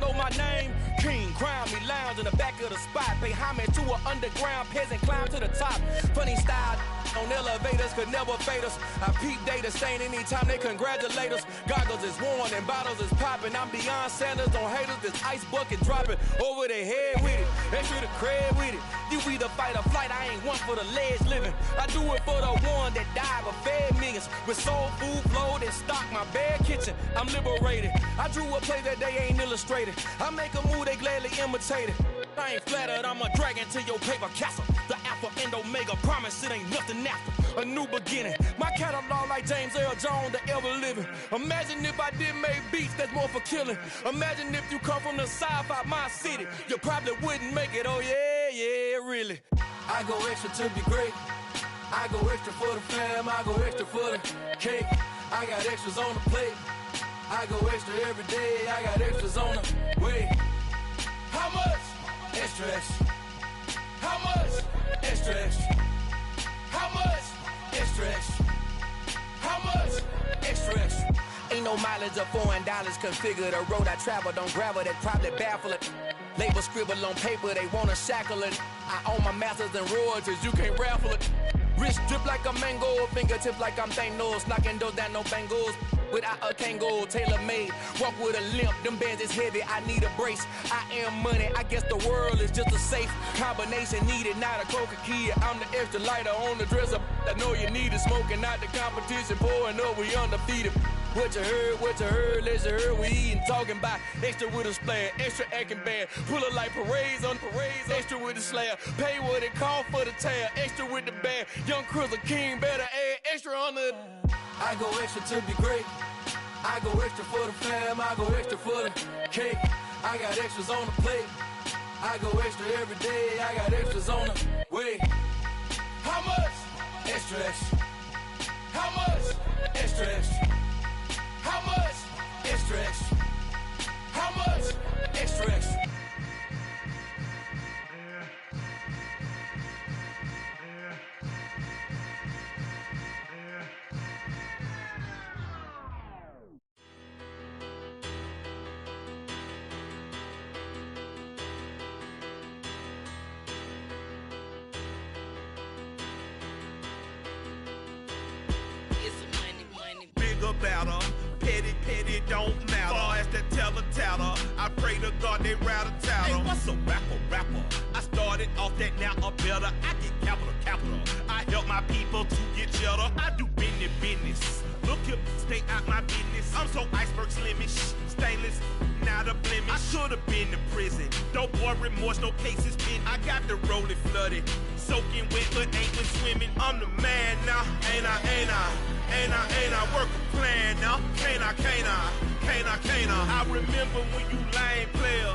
know my name. King, crown me, lounge in the back of the spot. Pay homage to an underground peasant, climb to the top. Funny style on elevators could never fade us. I peep data stain anytime they congratulate us. Goggles is worn and bottles is popping. I'm beyond Sanders on haters, this ice bucket dropping over their head with it. Extra the cred with it. You either fight or flight, I ain't one for the ledge living. I do it for the one that died but fed millions. With soul food flowed and stock my bare kitchen. I'm liberated. I drew a play that they ain't illustrated. I make a move, they gladly imitate it. I ain't flattered, I'm a dragon to your paper castle. The Alpha and Omega, promise it ain't nothing after. A new beginning. My catalog like James Earl Jones, the ever living. Imagine if I did make beats that's more for killing. Imagine if you come from the south out my city. You probably wouldn't make it, oh yeah, really. I go extra to be great. I go extra for the fam, I go extra for the cake. I got extras on the plate. I go extra every day, I got extras on the way. How much? Extra, extra. How much? Extra, extra. How much? Extra, extra. How much? Extra, extra. Ain't no mileage of $4 configure the road I travel. Don't gravel, that probably baffle it. Label scribble on paper, they wanna shackle it. I own my masters and royalties, you can't raffle it. Wrist drip like a mango, fingertips like I'm Thanos, knocking those down, no bangles. Without a Kango, tailor-made, walk with a limp, them bands is heavy, I need a brace. I am money, I guess the world is just a safe combination needed, not a coca key. I'm the extra lighter on the dresser, I know you need it, smoking out the competition, pouring up, we undefeated. What you heard, let's you heard, we eating, talking about extra with a splash, extra acting bad, pull it like parades on parades, extra with the slab, pay what it cost for the tab, extra with the bag, young Chris a king, better add extra on the. I go extra to be great. I go extra for the fam, I go extra for the cake. I got extras on the plate. I go extra every day, I got extras on the way. How much? Extra, extra. How much? Extra, extra. How much? Extra, extra. How much? Extra, extra. Better, petty don't matter. Far as the teller, I pray to God they rattle tattle. Hey, what's a rapper? I started off that, now I'm better. I get capital. I help my people to get cheddar. I do business. Look here, stay out my business. I'm so iceberg slimish, stainless, not a blemish. I should've been to prison. Don't boy remorse, no cases pinned. I got the rolling flooded, soaking wet, but ain't been swimming. I'm the man now, ain't I work a plan now, can't I? I remember when you lame player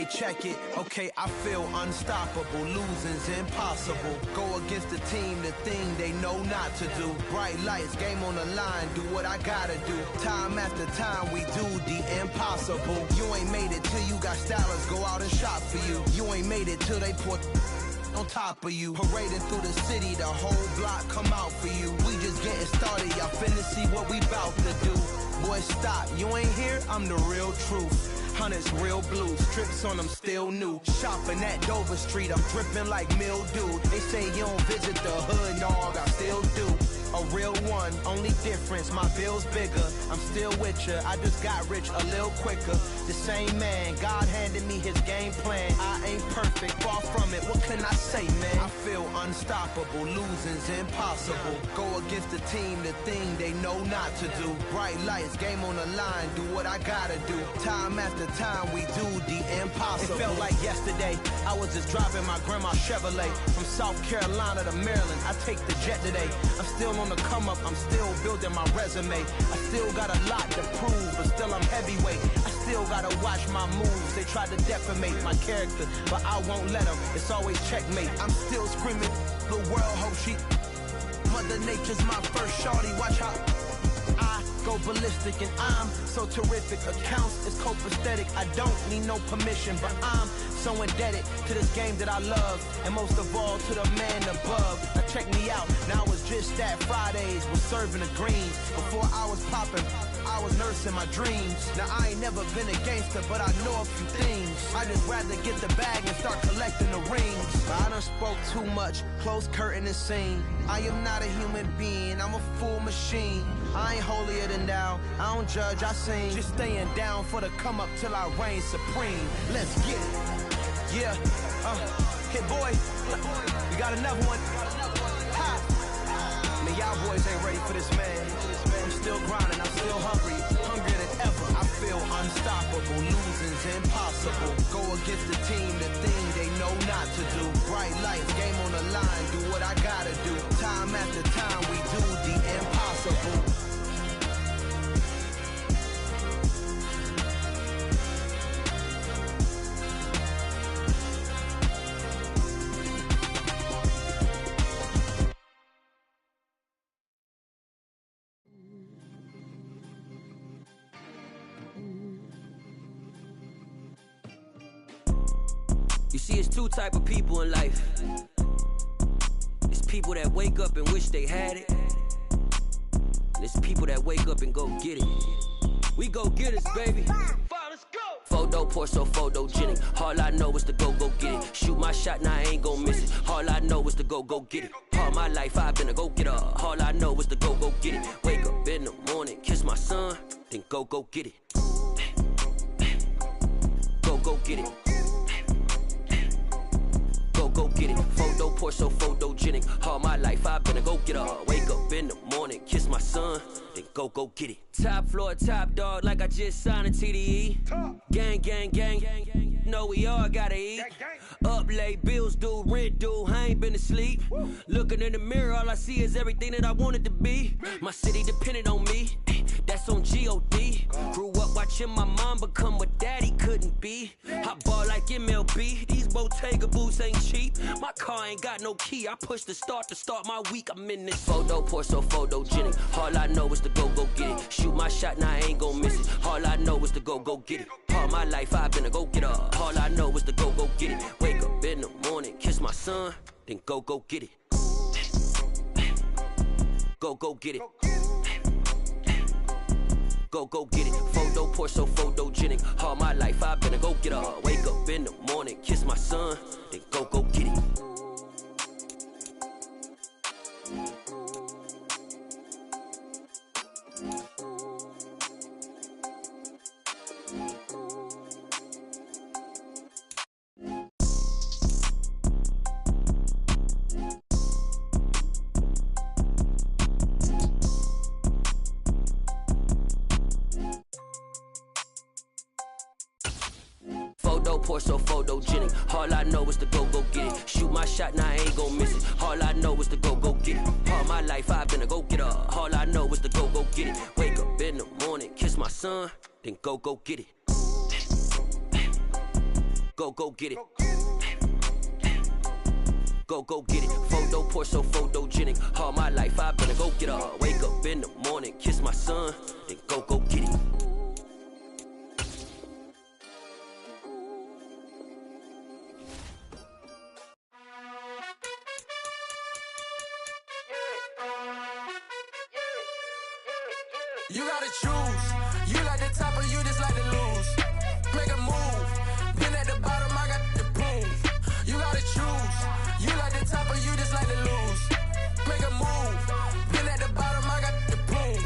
Hey, check it, okay, I feel unstoppable, losing's impossible. Go against the team, the thing they know not to do. Bright lights, game on the line, do what I gotta do. Time after time, we do the impossible. You ain't made it till you got stylers, go out and shop for you. You ain't made it till they put on top of you. Parading through the city, the whole block come out for you. We just getting started, y'all finna see what we bout to do. Boy, stop, you ain't here, I'm the real truth. Hunters real blue, strips on them still new. Shopping at Dover Street, I'm dripping like mildew. They say you don't visit the hood, dog, I still do. A real one, only difference, my bill's bigger. I'm still with ya, I just got rich a little quicker. The same man, God handed me his game plan. I ain't perfect, far from it, what can I say, man? I feel unstoppable, losing's impossible. Go against the team, the thing they know not to do. Bright lights, game on the line, do what I gotta do. Time after time, we do the impossible. It felt like yesterday, I was just driving my grandma's Chevrolet. From South Carolina to Maryland, I take the jet today. I'm still on the come up, I'm still building my resume. I still got a lot to prove, but still I'm heavyweight. I still gotta watch my moves. They tried to defamate my character, but I won't let them. It's always checkmate. I'm still screaming, the world hope she. Mother Nature's my first shorty, watch how I go ballistic, and I'm so terrific. Accounts is copacetic, I don't need no permission, but I'm so indebted to this game that I love, and most of all to the man above. Now check me out, now it's just that Fridays was serving the greens. Before I was popping, I was nursing my dreams. Now I ain't never been a gangster, but I know a few things. I just rather get the bag and start collecting the rings. But I done spoke too much, close curtain and scene. I am not a human being, I'm a full machine. I ain't holier than thou, I don't judge, I sing. Just staying down for the come up till I reign supreme. Let's get it. Yeah, hey boy, we got another one. Ha! Man, y'all boys ain't ready for this, man. I'm still grinding, I'm still hungry, hungrier than ever. I feel unstoppable, losing's impossible. Go against the team, the thing they know not to do. Bright lights, game on the line, do what I gotta do. Time after time, we do the impossible. You see, it's two type of people in life. It's people that wake up and wish they had it, and it's people that wake up and go get it. We go get it, baby. Photo pour so photogenic. All I know is to go get it. Shoot my shot, now I ain't gon' miss it. All I know is to go get it. All my life I've been a go-getter. All I know is to go get it. Wake up in the morning, kiss my son, then go get it. Go get it. Go get it. Photo pour so photogenic. All my life I've been a go-getter. Wake up in the morning, kiss my son, then go get it. Top floor, top dog, like I just signed a TDE. Gang. Know we all gotta eat. Up late, bills due, rent due, I ain't been asleep. Looking in the mirror, all I see is everything that I wanted to be. My city depended on me, that's on G.O.D. Grew up watching my mom become what daddy couldn't be. I ball like MLB, these Bottega boots ain't cheap. My car ain't got no key, I push the start to start my week. I'm in this photo pour so photogenic. All I know is to go get it. Shoot my shot, now I ain't gon' miss it. All I know is to go get it. All my life I've been a go-getter. All I know is to go get it. Wake up in the morning, kiss my son, then go get it. Go get it. Go get it. Photo pour so photogenic. All my life I've been a go-getter. Wake up in the morning, kiss my son, then go get it. Pour so photogenic. All I know is to go get it. Shoot my shot, now I ain't gon' miss it. All I know is to go get it. All my life I've been a go-getter. All I know is to go get it. Wake up in the morning, kiss my son, then go get it. Go get it. Go get it. Photo poor, so photogenic. All my life I better go get her. Wake up in the morning, kiss my son, then go get it. You gotta choose. You like the top or you just like to lose. Make a move. Been at the bottom, I got the proof. You gotta choose. You like the top or you just like to lose. Make a move. Been at the bottom, I got the proof.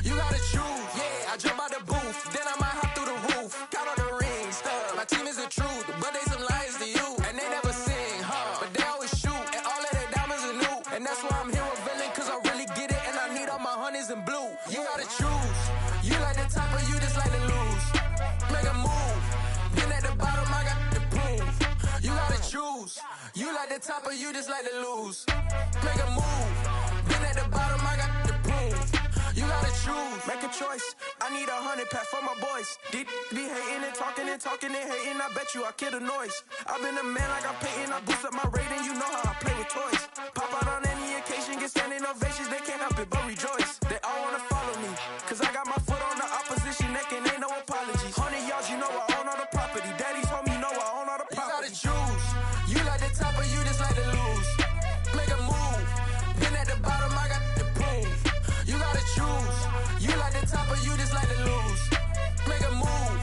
You gotta choose. Yeah, I jump out the booth. Then I might hop through the roof. Count on the rings. My team is the truth, but they some liars to you. And they never sing, but they always shoot. And all of their diamonds are new. And that's why I'm here with villain, cause I really get it. And I need all my honeys in blue. You gotta choose. You like the top or you just like to lose. Make a move. Been at the bottom, I got the proof. You gotta choose. You like the top or you just like to lose. Make a move. Been at the bottom, I got the proof. You gotta choose. Make a choice. I need 100 pack for my boys. Be hating and talking and hating. I bet you I kill the noise. I've been a man like I'm Peyton. I boost up my rating. You know how I play with toys. Pop out on any occasion, get standing ovations. They can't help it but rejoice. They all wanna follow me, cause I got my foot on the opposition neck and ain't no apologies. 100 yards, you know I own all the property. Daddy's home, you know I own all the property. You gotta choose. You like the top or you just like to lose. Make a move. Been at the bottom, I got the proof. You gotta choose. You like the top or you just like to lose. Make a move.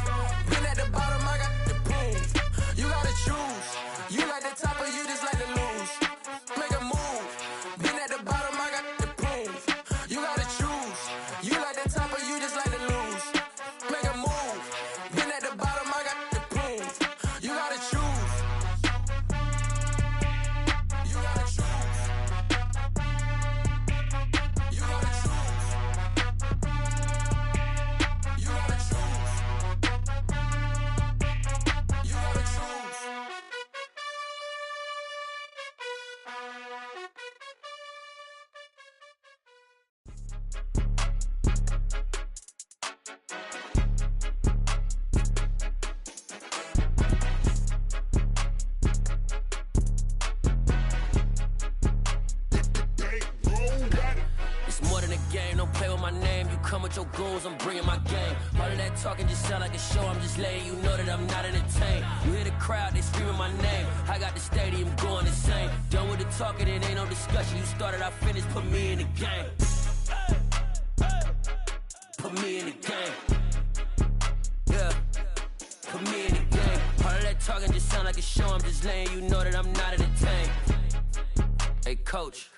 Been at the bottom, I got the proof. You gotta choose. You like the top or you just like to lose. Make a move. Been at the bottom, I got the proof. You gotta choose. You like the top or you just like to lose. Make a move. Been at the bottom, I got the proof. You gotta choose. You gotta choose. You gotta choose. You gotta choose. You gotta choose. It's more than a game, don't play with my name. You come with your goons, I'm bringing my game. All of that talking just sound like a show, I'm just letting you know that I'm not entertained. You hear the crowd, they screaming my name. I got the stadium going insane. Done with the talking, it ain't no discussion. You started, I finished, put me in the game. Put me in the game. Yeah, put me in the game. All of that talking just sound like a show, I'm just letting you know that I'm not entertained. Hey coach,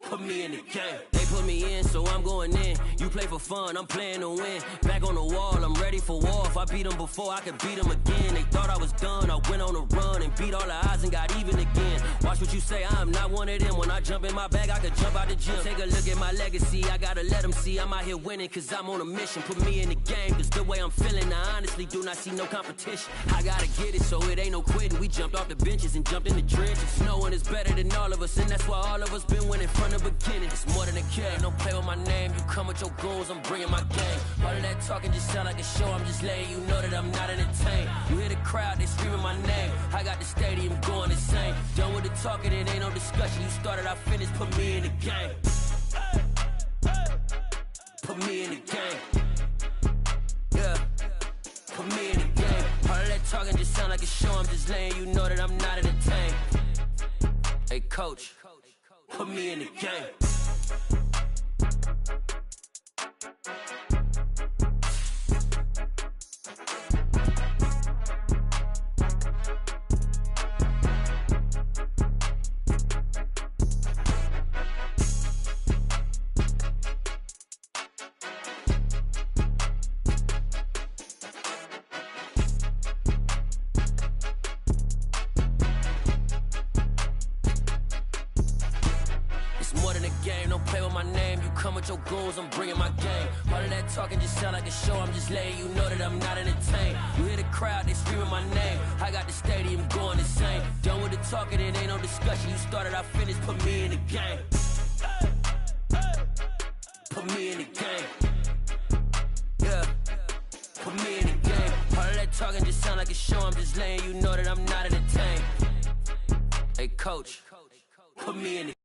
put me in the game. They put me in, so I'm going in. You play for fun, I'm playing to win. Back on the wall, I'm ready for war. If I beat them before, I could beat them again. They thought I was done, I went on a run and beat all the odds and got even again. Watch what you say, I'm not one of them. When I jump in my bag, I could jump out the gym. Take a look at my legacy, I gotta let them see I'm out here winning, cause I'm on a mission. Put me in the game, cause the way I'm feeling, I honestly do not see no competition. I gotta get it, so it ain't no quitting. We jumped off the benches and jumped in the trenches. No one is better than all of us, and that's why all of us been winning from the beginning. It's more than a game, don't play with my name. You come with your goons, I'm bringing my game. All of that talking just sound like a show, I'm just letting you know that I'm not entertained. You hear the crowd, they screaming my name. I got the stadium going insane. Done with the talking, it ain't no discussion. You started, I finished, put me in the game. Put me in the game. Yeah, put me in the game. All of that talking just sound like a show, I'm just letting you know that I'm not entertained. Hey coach, put me in the game. Your goals, I'm bringing my game. All of that talking just sound like a show, I'm just letting you know that I'm not entertained. You hear the crowd, they screaming my name. I got the stadium going insane. Done with the talking, it ain't no discussion. You started, I finished, put me in the game. Put me in the game. Yeah, put me in the game. All of that talking just sound like a show, I'm just letting you know that I'm not in the tank. Hey, coach, put me in it.